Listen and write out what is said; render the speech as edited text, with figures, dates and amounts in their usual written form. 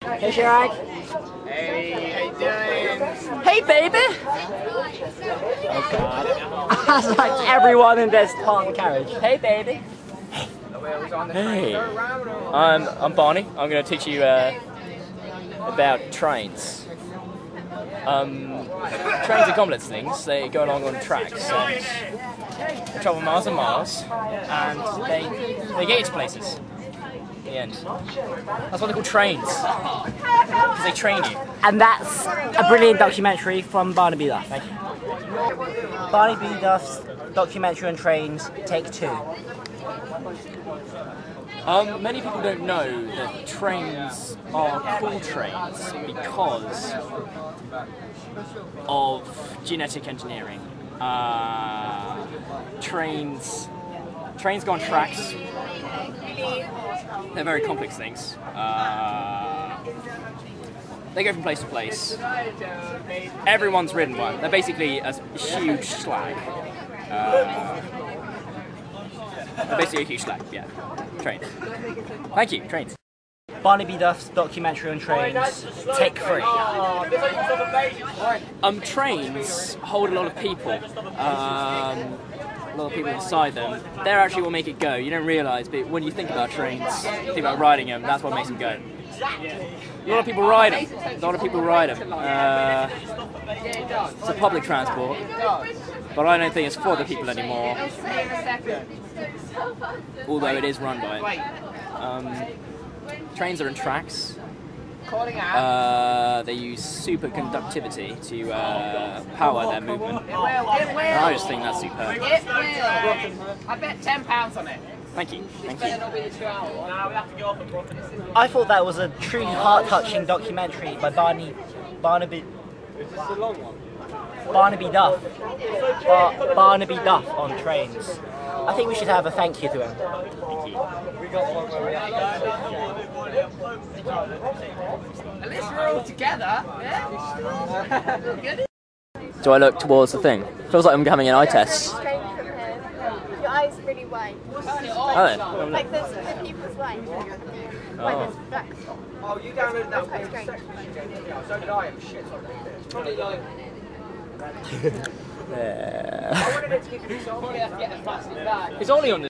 Hey, Shirag. Hey, how you doing? Hey, baby. Oh God. That's like everyone in this part of the carriage. Hey, baby. Hey, I'm Barney. I'm going to teach you about trains. Trains are complex things. They go along on tracks and travel miles and miles, and they get you to places. In the end, that's what they call trains, because they train you. And that's a brilliant documentary from Barnaby Duff. Thank you. Barnaby Duff's documentary on trains, take 2. Many people don't know that trains are called trains because of genetic engineering. Trains go on tracks. They're very complex things. They go from place to place. Everyone's ridden one. They're basically a huge slag. They're basically a huge slag, yeah. Trains. Thank you, trains. Barnaby Duff's documentary on trains, take 3. Trains hold a lot of people. A lot of people inside them. They're actually what make it go. You don't realise, but when you think about trains, think about riding them, that's what makes them go. A lot of people ride them. It's a public transport, but I don't think it's for the people anymore. Although it is run by it. Trains are in tracks. They use superconductivity to power their movement. And I just think that's superb. It will. I bet £10 on it. Thank you. Thank you. I thought that was a truly heart-touching documentary by Barnaby. Is this a long one? Barnaby Duff. Barnaby Duff on trains. I think we should have a thank you to him. Thank you. We got one where we At least we're all together. Yeah? Do I look towards the thing? Feels like I'm having an eye test. Strange from here. Your eyes really white. Are they? Like there's the pupils white. Like there's black. Oh, you downloaded that That's quite strange. So did I. It was shit. It's probably like... Yeah. I wanted it to give you some... It's only on the